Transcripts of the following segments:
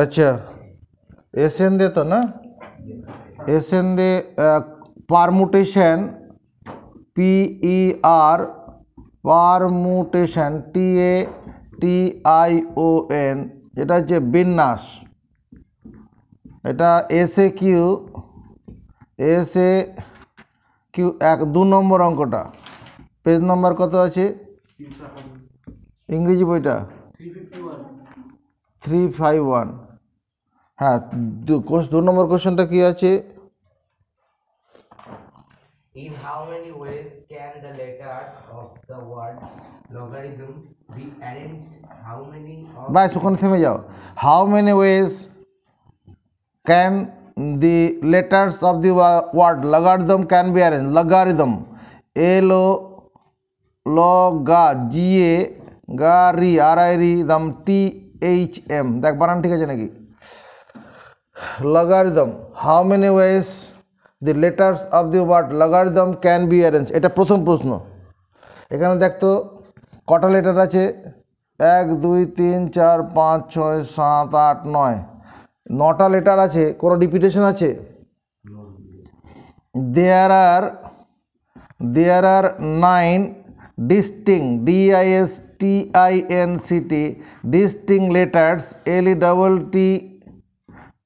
अच्छा एसएन दे तो ना एसएन दे परमुटेशन PER পারমুটেশন TATION যেটা হচ্ছে বিন্যাস এটা এসএ কিউ 2 নম্বর অঙ্কটা পেজ নাম্বার কত আছে ইংরেজি বইটা 351 হ্যাঁ 2 নম্বর কোশ্চেনটা কি আছে In how many ways can the letters of the word logarithm be arranged? How many of বাস ওখানে থেমে যাও how many ways can the letters of the word logarithm can be arrange logarithm LO লগা GA গা রি RI রি দম THM দেখ বানান ঠিক আছে নাকি logarithm how many ways the letters of the word logarithm can be arrange এটা প্রথম প্রশ্ন এখানে দেখতো কটা লেটার আছে 1 2 3 4 5 6 7 8 9 9টা লেটার আছে কোনো রিপিটেশন আছে দেয়ার আর 9 distinct DISTINCT distinct letters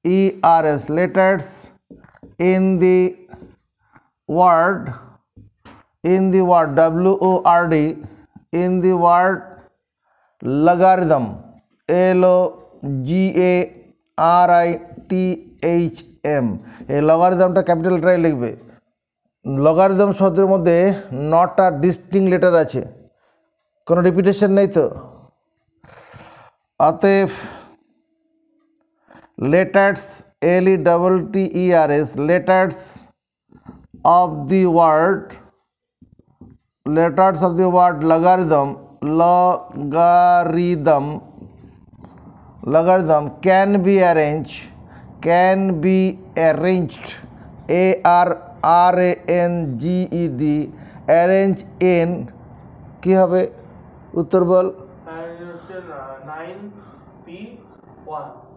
LETTERS letters in the word WORD in the word logarithm LOGARITHM এই লগারিদমটা ক্যাপিটাল লেটারে লিখবে লগারিদম শব্দের মধ্যে 9টা ডিস্টিংক্ট লেটার আছে কোনো রিপিটেশন নেই তো অতএব letters LETTERS letters of the word logarithm can be arranged ARRANGED arrange in কি হবে উত্তর বল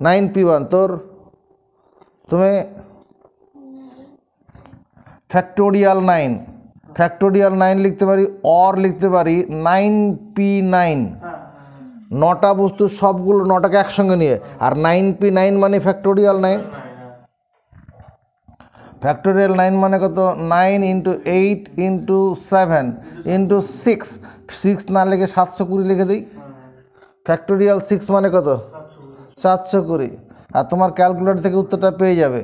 9P1 তোর তুমি ফ্যাক্টোরিয়াল 9 লিখতে পারি অর লিখতে পারি 9P9 9টা বস্তু সবগুলো 9টাকে একসঙ্গে নিয়ে আর 9P9 মানে ফ্যাক্টোরিয়াল 9 ফ্যাক্টোরিয়াল 9 মানে কত 9 × 8 × 7 × 6 না লিখে 720 লিখে দিই ফ্যাক্টোরিয়াল 6 মানে কত 720 আর তোমার ক্যালকুলেটর থেকে উত্তরটা পেয়ে যাবে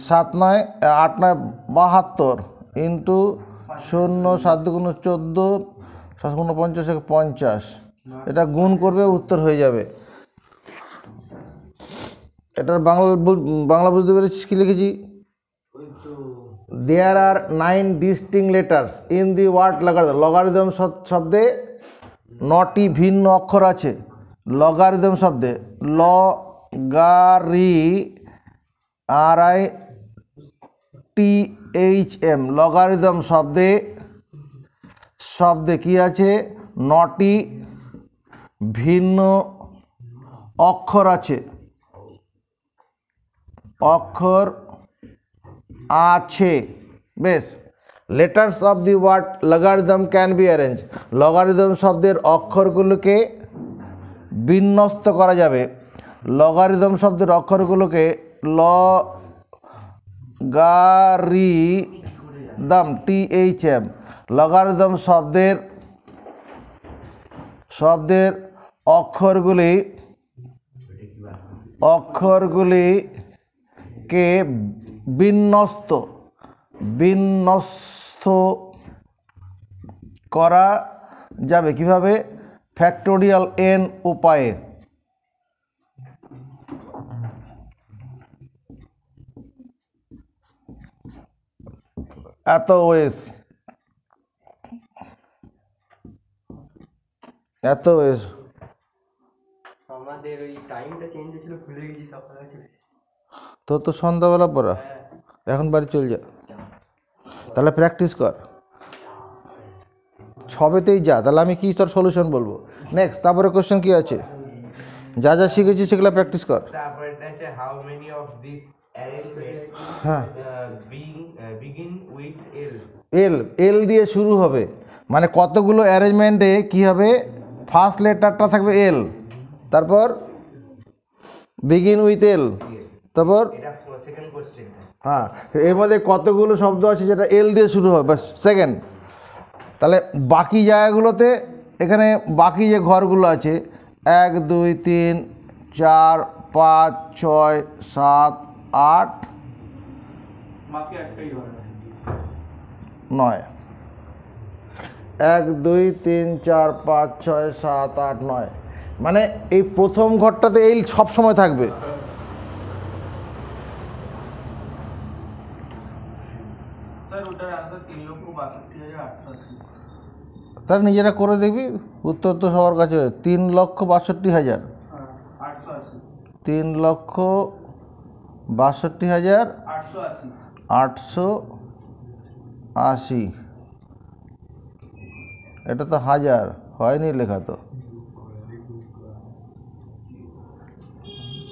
7 9 8 9 72 ইন্টু 0 7 2 14 7 49 50 এটা গুণ করবে উত্তর হয়ে যাবে এটার বাংলা বুঝতে পেরেছিস কি লিখেছি There are 9 distinct letters in the word logarithm. Logarithm শব্দে 9টি ভিন্ন অক্ষর আছে লগারিদম শব্দে LOGARITHM লগারিদম শব্দে কি আছে 9টি ভিন্ন অক্ষর আছে বেশ letters of the word logarithm can be arrange logarithm শব্দের অক্ষরগুলোকে বিন্যস্ত করা যাবে লগারিদম শব্দের অক্ষরগুলোকে লগারিদম THM লগারিদম শব্দের অক্ষরগুলিকে বিন্যস্ত করা যাবে কিভাবে ফ্যাক্টোরিয়াল n উপায়ে এত ওয়েস আমাদের ওই টাইমটা চেঞ্জ হয়েছিল ভুলে গেছি সকালে চলে তোর তো সন্ধ্যাবেলা পড়া এখন বাড়ি চল যা তাহলে প্র্যাকটিস কর ছবেতেই যা তাহলে আমি কি তোর সলিউশন বলবো নেক্সট তারপরে কোশ্চেন কি আছে যা যা শিখেছি সেগুলো প্র্যাকটিস কর। তারপরে এটা হচ্ছে how many of this arrangements হ্যাঁ বিগিন উইথ এল। এল, এল দিয়ে শুরু হবে, মানে কতগুলো অ্যারেঞ্জমেন্টে কী হবে, ফার্স্ট লেটারটা থাকবে এল, তারপর বিগিন উইথ এল, তারপর এটা সেকেন্ড কোশ্চেন। হ্যাঁ এর মধ্যে কতগুলো শব্দ আছে যেটা এল দিয়ে শুরু হবে, ব্যাস সেকেন্ড। তাহলে বাকি জায়গাগুলোতে এখানে বাকি যে ঘরগুলো আছে 1 2 3 4 5 6 7 8 বাকি একটাই ঘর 9, 1 2 3 4 5 6 7 8 9, মানে এই প্রথম ঘরটাতে এই সব সময় থাকবে। স্যার ওটার আনসার 3,62,880। তারা নিজেরা করে দেখবি, উত্তর তো সবার কাছে 3,62,000, হ্যাঁ 880। 3,62,880, 880, এটা তো হাজার হয়নি লেখা তো,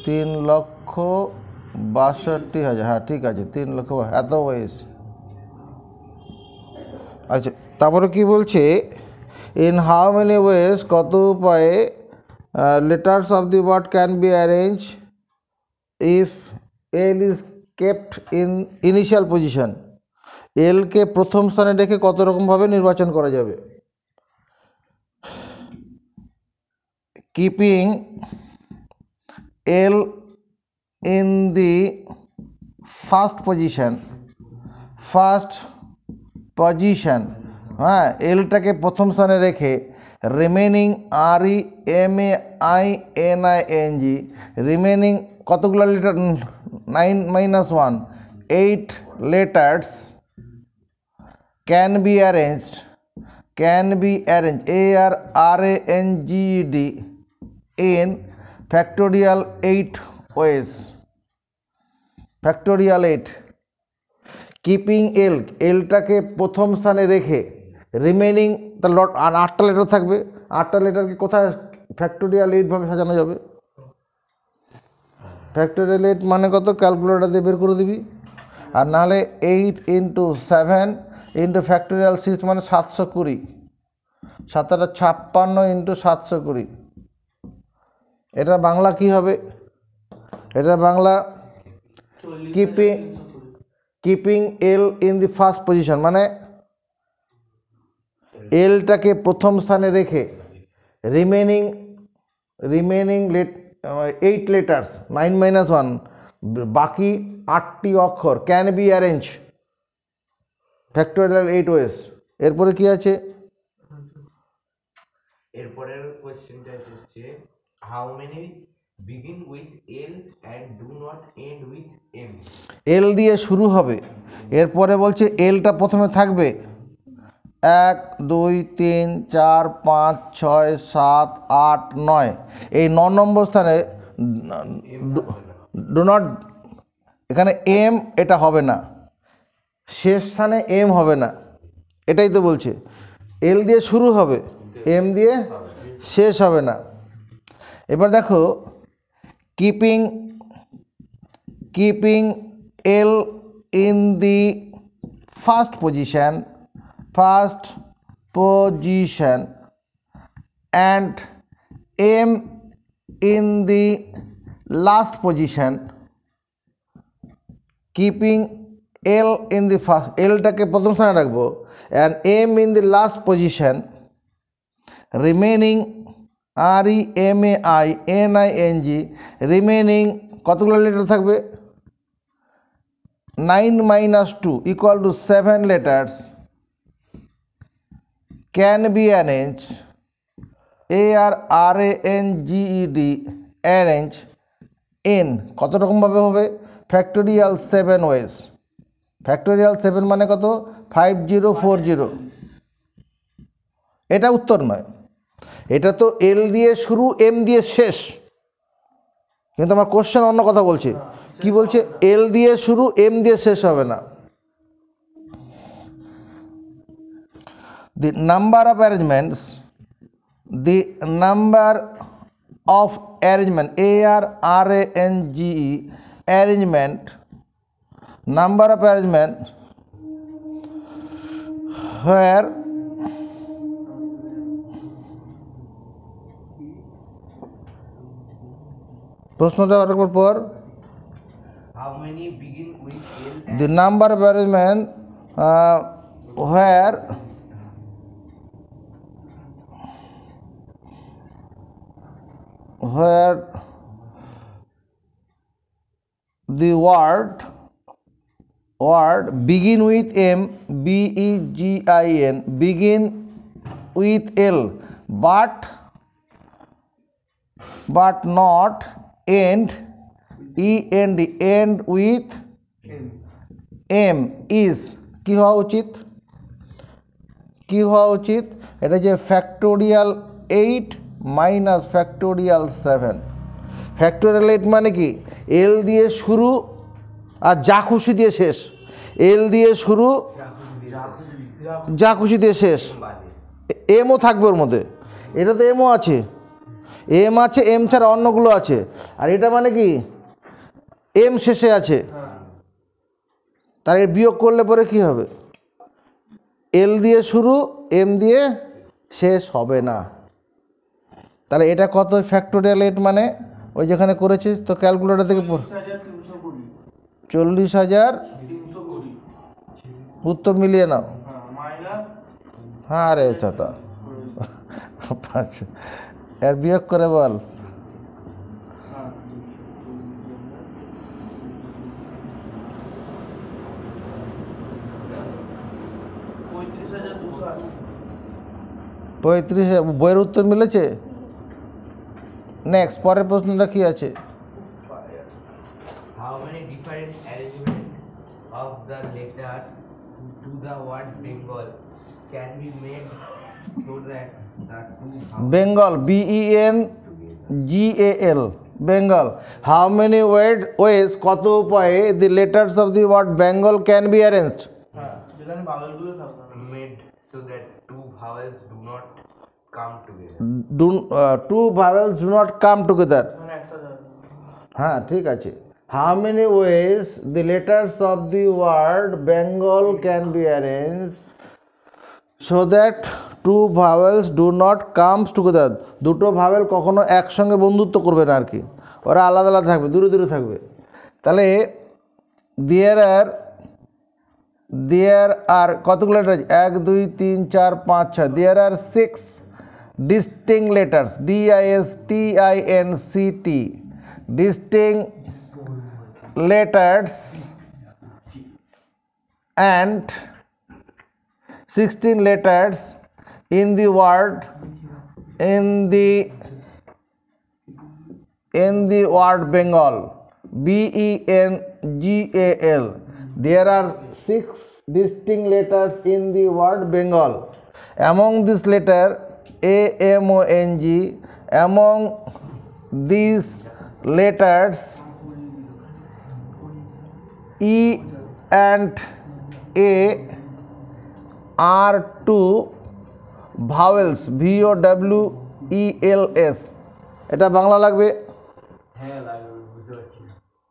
3,62,000, হ্যাঁ ঠিক আছে 3 লক্ষ, এত বয়স। আচ্ছা তারপরে কি বলছে, ইন হাউ মেনি ওয়েজ, কত উপায়ে letters of the word can be arrange if L is kept in initial position, এলকে প্রথম স্থানে রেখে কত রকমভাবে নির্বাচন করা যাবে। Keeping L in the first position, হ্যাঁ এলটাকে প্রথম স্থানে রেখে রিমেনিং REMAINING, রিমেনিং কতগুলো letter, 9 - 1, 8 letters can be arranged, ARRANGED in factorial 8 ways, factorial 8। Keeping এল, এলটাকে প্রথম স্থানে রেখে রিমেনিং, তার 8টা লেটার থাকবে, 8টা লেটারকে কোথায় ফ্যাক্টোরিয়াল 8ভাবে সাজানো যাবে। ফ্যাক্টোরিয়াল 8 মানে কত, ক্যালকুলেটর দিয়ে বের করে দিবি, আর নাহলে 8 × 7 × ফ্যাক্টোরিয়াল 6 মানে 720, 7 × 56 × 720। এটা বাংলা কি হবে, এটা Bangla keeping L in the first position, মানে এলটাকে প্রথম স্থানে রেখে রিমেনিং 8 লেটার্স 9 - 1, বাকি 8টি অক্ষর can be arrange factorial 8 ways. এরপরে কি আছে, এরপরের কোশ্চেনটা হচ্ছে how many begin with L and do not end with M. L দিয়ে শুরু হবে, এরপরে বলছে এলটা প্রথমে থাকবে 1 2 3 4 5 6 7 8 9, এই 9 নম্বর স্থানে ডু নট, এখানে এম এটা হবে না, শেষ স্থানে এম হবে না, এটাই তো বলছে। এল দিয়ে শুরু হবে, এম দিয়ে শেষ হবে না। এবার দেখো keeping L in the first position and M in the last position, keeping L in the first, Lটাকে প্রথম স্থানে রাখবো, and M in the last position, remaining REMAINING, remaining কতগুলো লেটার থাকবে, 9 - 2 = 7 letters can be arranged, ARRANGED, arrange in কত রকমভাবে হবে, factorial 7 wedge. Factorial 7 মানে কত, 5040। এটা উত্তর নয়, এটা তো এল দিয়ে শুরু এম দিয়ে শেষ, কিন্তু আমার কোশ্চেন অন্য কথা বলছে, কি বলছে, এল দিয়ে শুরু এম দিয়ে শেষ হবে না। The number of arrangements, the number of arrangement, ARRANGE, arrangement, number of arrangement where প্রশ্নটা আরেকবার পর How many begin with L and the number of arrangement where the word begin with M, BEGIN, begin with L, but not end, end with M is কি হওয়া উচিত? কি হওয়া উচিত? এটা যে ফ্যাক্টোরিয়াল 8 মাইনাস ফ্যাক্টোরিয়াল 7। ফ্যাক্টোরিয়াল 8 মানে কি? এল দিয়ে শুরু আর যা খুশি দিয়ে শেষ। এল দিয়ে শুরু, যা খুশি দিয়ে শেষ। এমও থাকবে ওর মধ্যে, এটা তো এমও আছে, এম আছে, এম ছাড়া অন্যগুলো আছে। আর এটা মানে কি? এম শেষে আছে, তার এর বিয়োগ করলে পরে কি হবে? এল দিয়ে শুরু, এম দিয়ে শেষ হবে না। তাহলে এটা কত ফ্যাক্টোরিয়াল 8 মানে? ওই যেখানে করেছিস তো ক্যালকুলেটর থেকে পড়, 40,320। উত্তর মিলিয়ে নাও। হ্যাঁ রে চাতা, এর বিয়োগ করে বল। পঁয়ত্রিশ। বইয়ের উত্তর মিলেছে। নেক্সট, পরের প্রশ্নটা কি আছে? how many different arrangement of the letter to the word Bengal can be made so that the two Bengal, BENGAL, Bengal. How many ways, কত উপায়ে the letters of the word Bengal can be arranged? যেখানে বাউলগুলো থাকবে made so that two vowels do not come together. Two vowels do not come together. মানে একসাথে হবে। হ্যাঁ ঠিক আছে। How many ways the letters of the word Bengal can be arrange so that two vowels do not comes together. দুটো vowel কখনো একসঙ্গে বন্ধুত্ব করবে না আর কি, ওরা আলাদা আলাদা থাকবে, দূরে দূরে থাকবে। তাহলে দেয়ার আর কতগুলো letter? 1 2 3 4 5 6। There are 6 distinct letters, DISTINCT, distinct letters and 16 letters in the word Bengal, BENGAL. There are 6 distinct letters in the word Bengal. Among this letter AMONG, among these letters E and A are two vowels, VOWELS। এটা বাংলা লাগবে?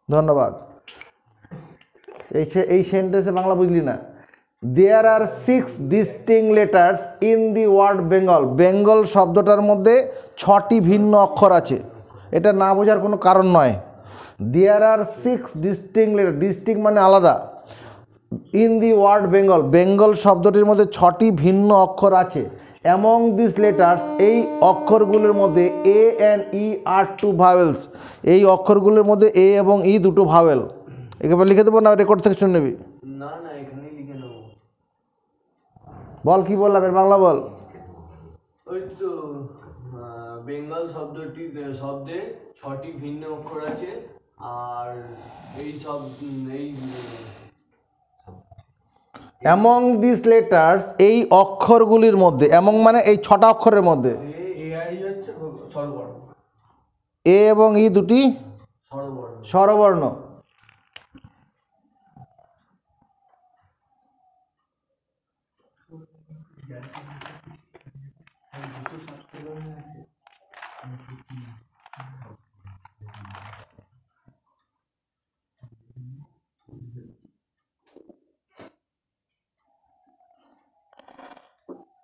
ধন্যবাদ। এই সেন্টেন্সে বাংলা বুঝলি না? There are 6 distinct letters in the word Bengal. Bengal শব্দটার মধ্যে 6টি ভিন্ন অক্ষর আছে, এটা না বোঝার কোনো কারণ নয়। There are 6 distinct letter, distinct মানে আলাদা, in the word Bengal, Bengal শব্দটির মধ্যে 6টি ভিন্ন অক্ষর আছে। অ্যামং দিস লেটার্স, এই অক্ষরগুলোর মধ্যে A and E are two vowels, এই অক্ষরগুলোর মধ্যে এ এবং ই দুটো ভাওয়েল। একেবারে লিখে দেবো না রেকর্ড থেকে শুনে নিবি? না না, এখানেই লিখে নেবো। বল কি বললাম, এর বাংলা বল। ওই তো বেঙ্গল শব্দে 6টি ভিন্ন অক্ষর আছে, আর এই অ্যামং দিস লেটার্স, এই অক্ষরগুলির মধ্যে, অ্যামং মানে এই 6টা অক্ষরের মধ্যে, হচ্ছে স্বরবর্ণ, এ এবং ই দুটি স্বরবর্ণ।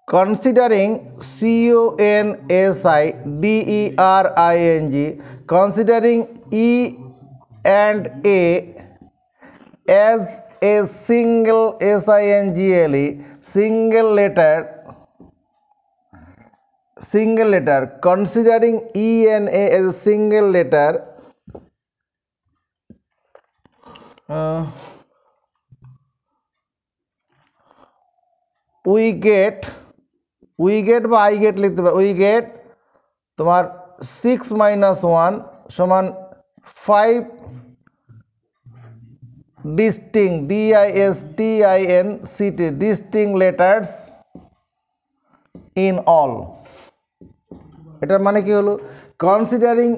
Considering CONSIDERING, considering E and A as a single SINGLE, single letter, considering E and A as a single letter, we get বা I get লিখতে পারি, we get তোমার 6 - 1 সমান 5 distinct DISTINCT distinct letters in all। এটার মানে কি হলো, considering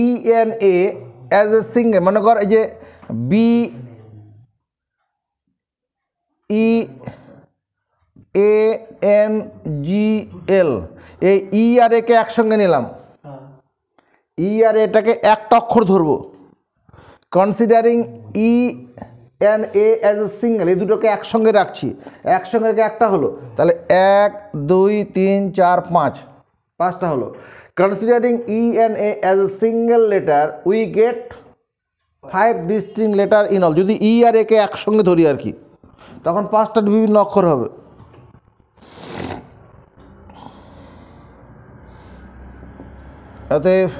E N a as a single, মনে কর এই যে B E A N G এল, এই ই আর একে একসঙ্গে নিলাম, ই আর এটাকে একটা অক্ষর ধরবো, considering E N a as a single, এই দুটোকে একসঙ্গে রাখছি, একসঙ্গে রেখে একটা হলো, তাহলে 1 2 3 4 5, পাঁচটা হলো। Considering E N a as a single letter we get 5 distinct letter in all. যদি ই আর একে একসঙ্গে ধরি আর কি, তখন 5টা বিভিন্ন অক্ষর হবে। অতএব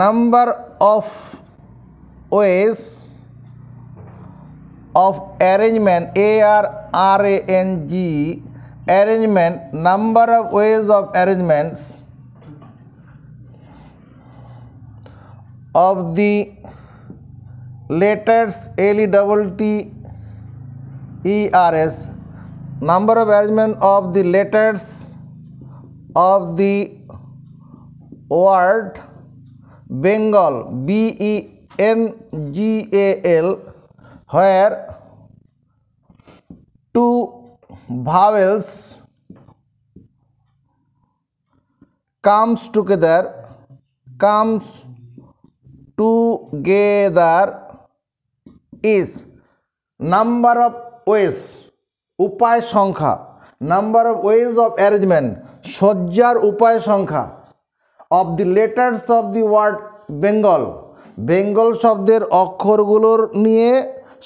number of ways of arrangement, ARRANG, arrangement, number of ways of arrangements of the letters LETTERS, number of arrangement of the letters of the word Bengal, BENGAL, where 2 vowels comes together is number of ways, উপায় সংখ্যা, number of ways of arrangement, সজ্জার উপায় সংখ্যা, of the letters of the word Bengal, Bengal শব্দের অক্ষরগুলোর নিয়ে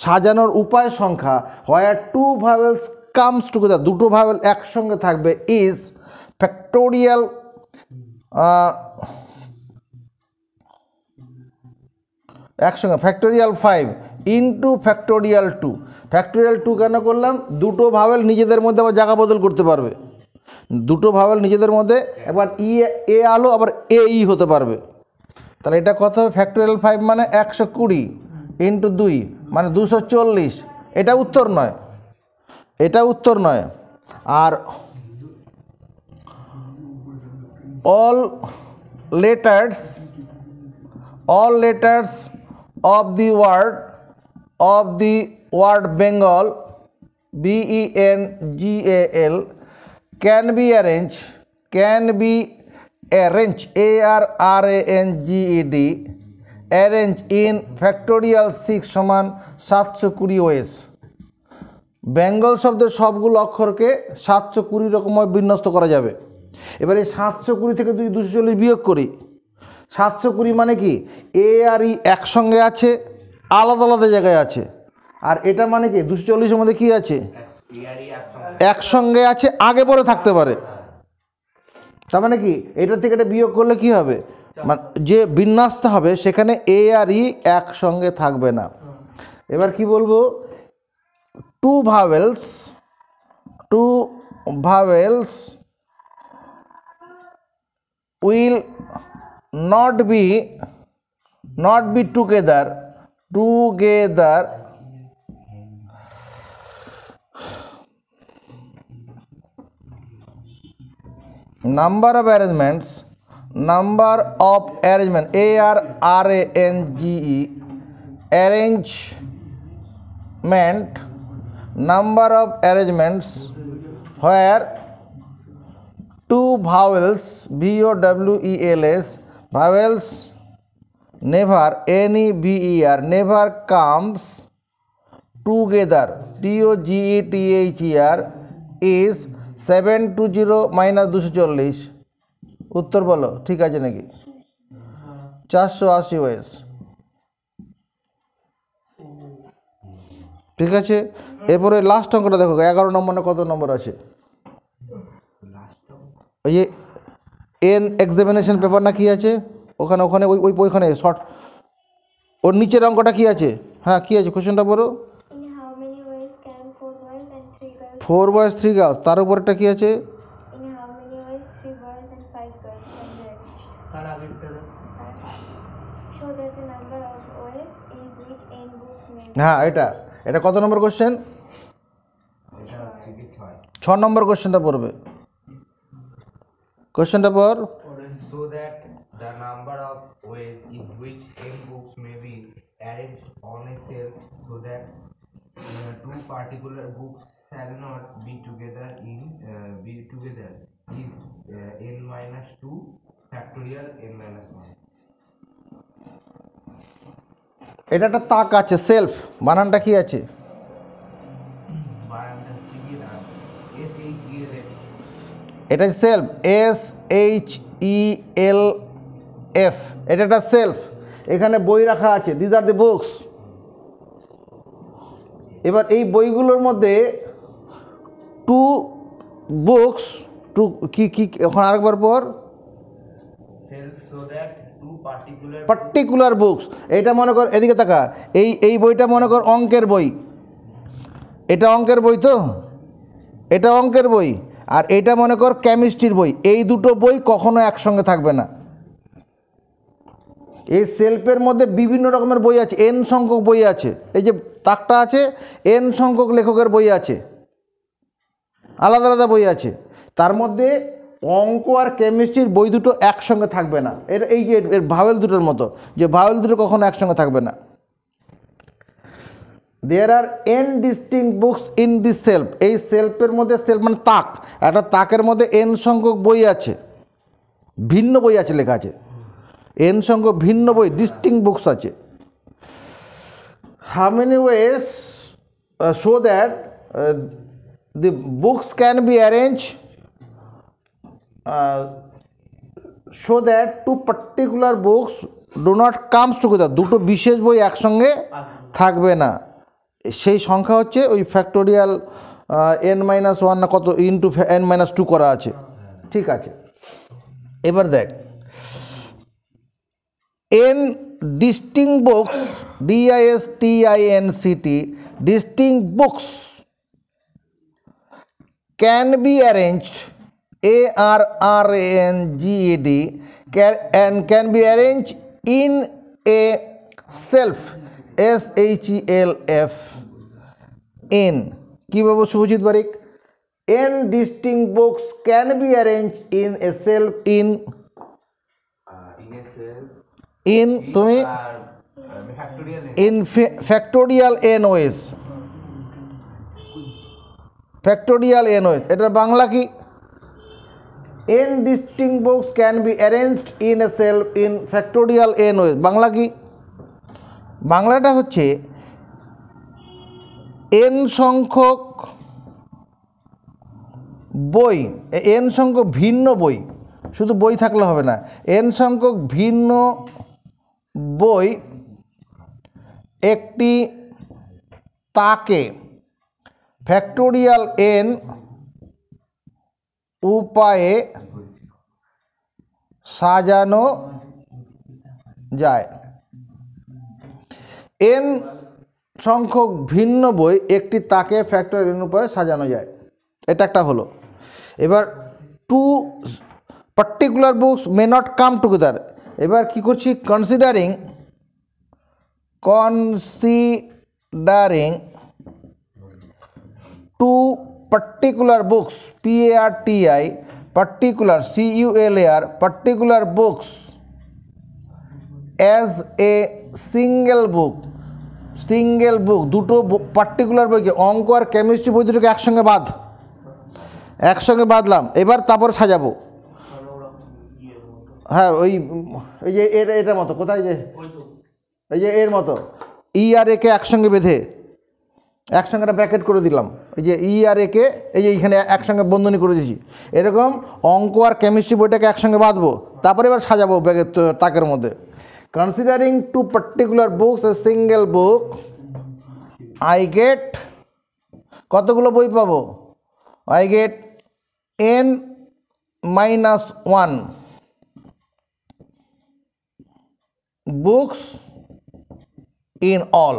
সাজানোর উপায় সংখ্যা, where 2 vowels comes together, দুটো ভাওয়েল একসঙ্গে থাকবে, is ফ্যাক্টোরিয়াল একসঙ্গে ফ্যাক্টোরিয়াল 5 ইন্টু ফ্যাক্টোরিয়াল 2। ফ্যাক্টোরিয়াল 2 কেন করলাম, দুটো ভাওয়েল নিজেদের মধ্যে আবার জায়গা বদল করতে পারবে, দুটো ভাওয়েল নিজেদের মধ্যে একবার ই এ আলো আবার এ ই হতে পারবে। তাহলে এটা কত হবে, ফ্যাক্টোরিয়াল 5 মানে 120 ইন্টু 2 মানে 240। এটা উত্তর নয়, এটা উত্তর নয়। আর all letters of the word Bengal, BENGAL, can be arranged, ARRANGED, arrange in factorial 6 সমান 720 ways। বেঙ্গল শব্দের সবগুলো অক্ষরকে 720 রকমভাবে বিন্যস্ত করা যাবে। এবারে 720 থেকে যদি 240 বিয়োগ করি, 720 মানে কি, এ আর ই একসঙ্গে আছে, আলাদা আলাদা জায়গায় আছে, আর এটা মানে কি 240-এর মধ্যে কি আছে, একসঙ্গে আছে, আগে পরে থাকতে পারে। তার মানে কি, এটা থেকে এটা বিয়োগ করলে কি হবে, মানে যে বিন্যাসটা হবে সেখানে এ আর ই একসঙ্গে থাকবে না। এবার কি বলবো, 2 vowels will not be together number of arrangements ARRANGE, arrangement, number of arrangements where 2 vowels, VOWELS, vowels never, NEVER, never comes together, TOGETHER is 720 - 240। উত্তর বলো, ঠিক আছে নাকি? 480 ওয়েস। ঠিক আছে, এরপরে লাস্ট অঙ্কটা দেখো, 11 নম্বরে কত নম্বর আছে? ওই যে এন এক্সামিনেশন পেপার না কি আছে ওখানে, ওখানে ওই ওইখানে শর্ট ওর নিচের অঙ্কটা কি আছে? হ্যাঁ, কি আছে কোশ্চেনটা বলো? In how many ways can 4 boys and 3 girls? 4 boys 3 girls, তার উপরটা কি আছে? In how many ways 3 boys and 5 girls can be arranged? Show that the number of ways in which n books may be. হ্যাঁ, এটা কত নম্বর question? 6 নম্বর কোশ্চেনটা পড়বে। কোশ্চেনটা পর। So that the number of ways in which n books may be arranged on a shelf, so that two particular books shall not be together is n minus 2 factorial n minus 1. এটা একটা তাক আছে, self, বানানটা কি আছে? বানানটা হচ্ছে কি না, SHELF। এটা সেলফ, SHELF, এটা একটা সেলফ। এখানে বই রাখা আছে, দিজ আর দি বুকস। এবার এই বইগুলোর মধ্যে টু বুকস, টু কি ওখানে আরেকবার পর, Shelf, so that two particular books. এটা মনে কর, এদিকে তাকা, এই বইটা মনে কর অঙ্কের বই, এটা অঙ্কের বই, তো এটা অঙ্কের বই, আর এটা মনে কর কেমিস্ট্রির বই। এই দুটো বই কখনো একসঙ্গে থাকবে না। এই সেলফের মধ্যে বিভিন্ন রকমের বই আছে, এন সংখ্যক বই আছে। এই যে তাকটা আছে, এন সংখ্যক লেখকের বই আছে, আলাদা আলাদা বই আছে। তার মধ্যে অঙ্ক আর কেমিস্ট্রির বই দুটো একসঙ্গে থাকবে না। এই যে এর ভাওয়েল দুটোর মতো, যে ভাওয়েল দুটো কখনো একসঙ্গে থাকবে না। There are N distinct books in this shelf. এই সেলফের মধ্যে, সেলফ মানে তাক, একটা তাকের মধ্যে এন সংখ্যক বই আছে, ভিন্ন বই আছে, লেখা আছে এন সংখ্যক ভিন্ন বই, ডিস্টিংক্ট বুকস আছে। How many wedge show that the books can be arranged so that two particular books do not comes together। দুটো বিশেষ বই একসঙ্গে থাকবে না। সেই সংখ্যা হচ্ছে ওই ফ্যাক্টোরিয়াল n-1 না কত ইন্টু n-2 করা আছে। ঠিক আছে, এবার দেখ, n distinct books, DISTINCT, distinct books can be arranged, ARRANGED, and can be arranged in a shelf, SHELF, in কি বলবো শুভজিৎ বারিক? n distinct books can be arranged in a shelf in a shelf in তুমি factorial n। in factorial n ways, factorial n ways। এটার বাংলা কি? n distinct books can be arranged in a shelf in factorial n ways। Bangla কি? বাংলাটা হচ্ছে n সংখ্যক বই, n সংখ্যক ভিন্ন বই, শুধু বই থাকলে হবে না, n সংখ্যক ভিন্ন বই একটি তাকে ফ্যাক্টোরিয়াল n উপায়ে সাজানো যায়। n সংখ্যক ভিন্ন বই একটি তাকে ফ্যাক্টোরিয়াল n উপায়ে সাজানো যায়, এটা একটা হলো। এবার two particular books may not come together. এবার কি করছি? Considering two particular books, PARTI, particular, CULAR, particular books as a single book, দুটো পার্টিকুলার বইকে, অঙ্ক আর কেমিস্ট্রি বই দুটোকে একসঙ্গে বাঁধলাম। এবার তারপর সাজাবো। হ্যাঁ ওই যে এটার মতো, কোথায় যে এই যে এর মতো ই আর একে একসঙ্গে বেঁধে একসঙ্গে একটা ব্র্যাকেট করে দিলাম, এই যে ই আর একে এই যে এইখানে একসঙ্গে বন্ধনী করে দিয়েছি। এরকম অঙ্ক আর কেমিস্ট্রি বইটাকে একসঙ্গে বাঁধবো, তারপরে এবার সাজাবো ব্যাগের তাকের মধ্যে। Considering two particular books a single book I get, কতগুলো বই পাবো? I get n-1 books in all.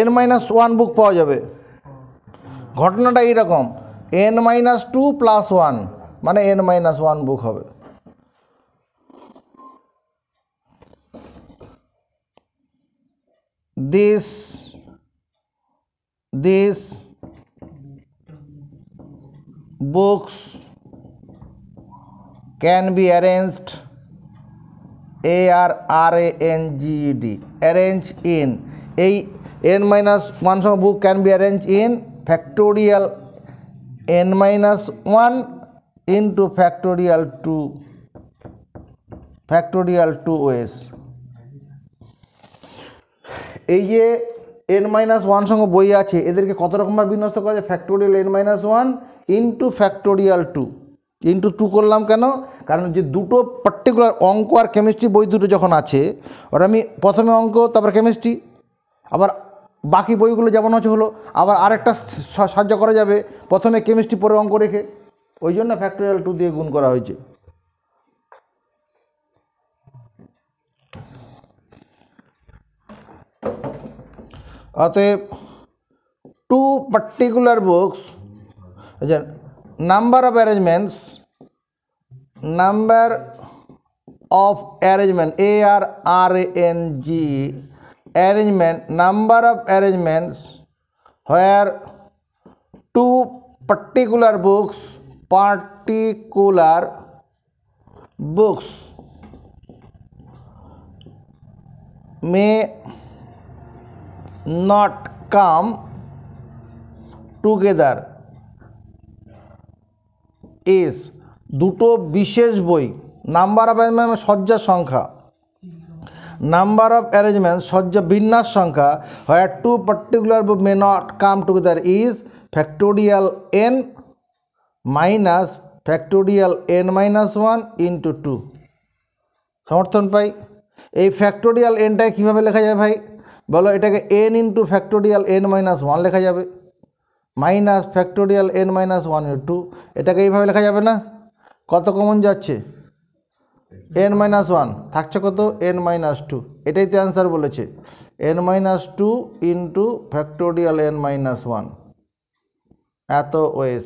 n-1 book পাওয়া যাবে। ঘটনাটা এইরকম, n-2 + 1 মানে n-1 বুক হবে। This books can be arranged, ARRANGED, arrange in, এই n-1 সহ বুক can be arrange in factorial n-1 into factorial 2 ওয়েস। এই যে n-1 সঙ্গে বই আছে এদেরকে কত রকমভাবে বিন্যস্ত করা যায়? Factorial n-1 into factorial 2 into 2 করলাম কেন? কারণ যে দুটো পার্টিকুলার অঙ্ক আর কেমিস্ট্রি বই দুটো যখন আছে, ওরা আমি প্রথমে অঙ্ক তারপর কেমিস্ট্রি, আবার বাকি বইগুলো যেমন হচ্ছে হলো, আবার আরেকটা সাহায্য করা যাবে প্রথমে কেমিস্ট্রি পরে অঙ্ক রেখে, ওই জন্য ফ্যাক্টোরিয়াল 2 দিয়ে গুণ করা হয়েছে। অতএব two particular books, number of arrangements, ARRANG, arrangement, number of arrangements where two particular books may not come together is, দুটো বিশেষ বই, নাম্বার অফ অ্যারেঞ্জমেন্ট সজ্জার সংখ্যা, নাম্বার অফ অ্যারেঞ্জমেন্ট সজ্জা বিন্যাস সংখ্যা, where two particular book may not come together is factorial n minus factorial n-1 into 2। সমর্থন পাই? এই ফ্যাক্টোরিয়াল nটাকে কীভাবে লেখা যাবে ভাই বলো? এটাকে n ইন্টু ফ্যাক্টোরিয়াল n-1 লেখা যাবে, মাইনাস ফ্যাক্টোরিয়াল n-1 ইন্টু 2, এটাকে এইভাবে লেখা যাবে না? কত কমন যাচ্ছে? n-1 থাকছে কত? n-2, এটাই তো অ্যান্সার বলেছে, n-2 ইন্টু ফ্যাক্টোরিয়াল n-1 এত ওয়েস।